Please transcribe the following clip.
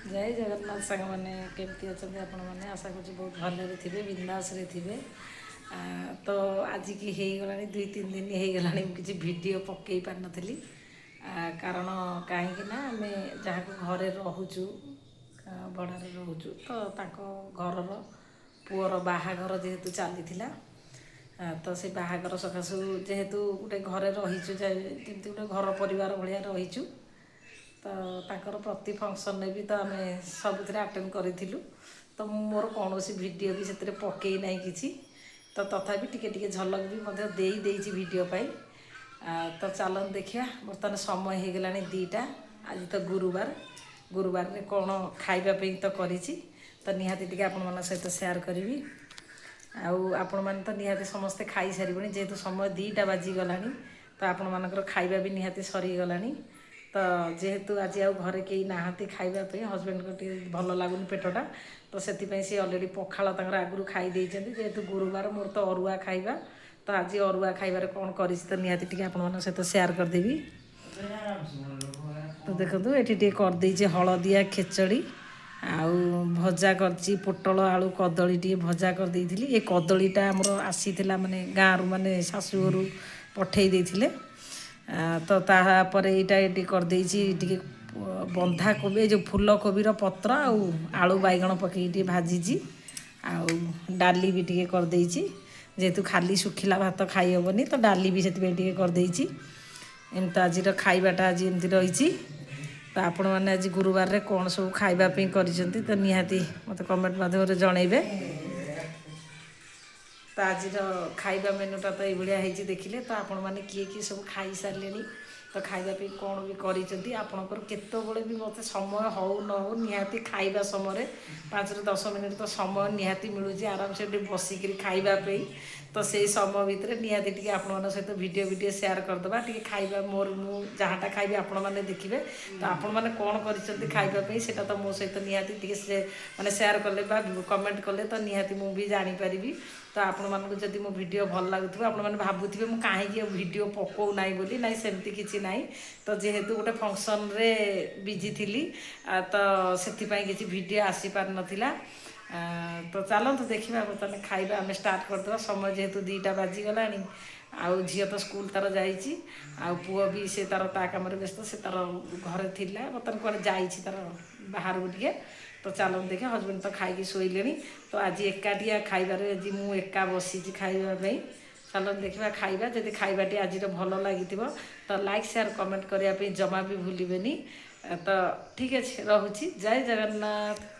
जय जगन्नाथ सांग मैंने केमती अच्छा आपण मैंने आशा कर बहुत भलि थे बिंदास थे। तो आज की हो गला 2-3 दिन हो गला किसी वीडियो पकई पार नी कारण कहीं आम जहाँ घरे रोचु भड़े रोचु तो घर पुअर बाहागर जेहेतु चली तो से बाहागर सकाशु जेहेतु गोटे घरे रहीचु जमी गोटे घर परिवार भाया रहीचु तो ताकर प्रति फंक्शन भी तो आम सब आटेड करूँ तो मोर कौन वीडियो भी से पकई ना कि तो तथापि टिके झलक भी देदेजी वीडियो पाई तो चलन देखिया बर्तमान समय हो गला 2टा आज तो गुरुवार गुरुवार रे कौन खावाई तो करी तो निहाती टिके आपण सहित सेयार करी आपण मैंने तो निहाती समस्ते खाई सारे जेहेतु समय 2टा बाजिगला तो आपण मानकर खाଇବା भी निहाती सरीगला तो जेहेतु आज आउ घरे कहीं नहांती खावाई हजबैंड को भल लगुनि पेटटा तो से सी अलरेडी पखाल आगु खाई जेहेतु गुरुवार मोर तो अरुआ खाइबा तो आज अरुआ खाइबार कौन कर तो निहाती टिके आपण सहित सेयार करदेवी। तो देखो ये करदे हलदिया खेचड़ी आउ भजा करची पोटल आलू कदली टी भजा कर देइथिली ये कदलीटा आमर आसीथिला माने गाँव माने शाशु घर पठेई देइथिले तो तापर यहाँ करदे बंधा कोबी जो फूल कोबीर पत्र आलू बैगण पकई भाजी आउ डाली भी टी करदे जेहेतु खाली सुखिला भात खाई हेबनी तो डाली भी से करदे एमती आज खाइबाटा आज एमती रही तो आपण मैंने आज गुरुवार रे कौन सब खावाई कर तो निहाती मत कमेंट माध्यम जनइबे। तो आज खाइबा मेनुटा तो ये देखिले तो आपण मैंने किए किए सब खाई सारे तो खावाई कौन भी कर आपणकर केतबले भी मत समय हो न हो निहाती खाइबा समय 5-10 मिनट तो समय निहाती मिलूँ आराम से बसिक खावाई तो से समय भितर निहाती टी आपण सहित वीडियो सेयार करदे टी खाइबा मोर मु जहाँटा खाइबी आपण मैंने देखिए तो आपण मैंने कौन कर खावाई से तो मो सहित निहाती टी माने सेयार कले कमेंट कले तो निहाती मुझे जानीपारि तो आपण मानक जदि मो वीडियो भल लगुव आपण मैंने भावुवे मुझे कहीं वीडियो पकाऊ ना बोली ना सेमती किसी ना तो जेहेतु गोटे फंक्शन रे बिजी थी तो से किसी वीडियो आसी पार नथिला तो चलतु देखा बर्तमान खाइबा आम स्टार्ट करदे समय जेहेतु 2टा बाजिगला आउ झील तो स्कूल तार जाइए आ पुआ भी से तार ता कम व्यस्त से तार घरे थिला बर्तमान कौन जाइए तार बाहर को टे तो चलो देखा हजबैंड तो खाई शोले तो आज एकाटिया खाइबार आज मु एका बसी खावाई चलो देखा खाइबा जदि खाइबाटी आज भल लगी तो लाइक शेयर कमेंट करने जमा भी भूलें तो ठीक अच्छे रोची जय जगन्नाथ।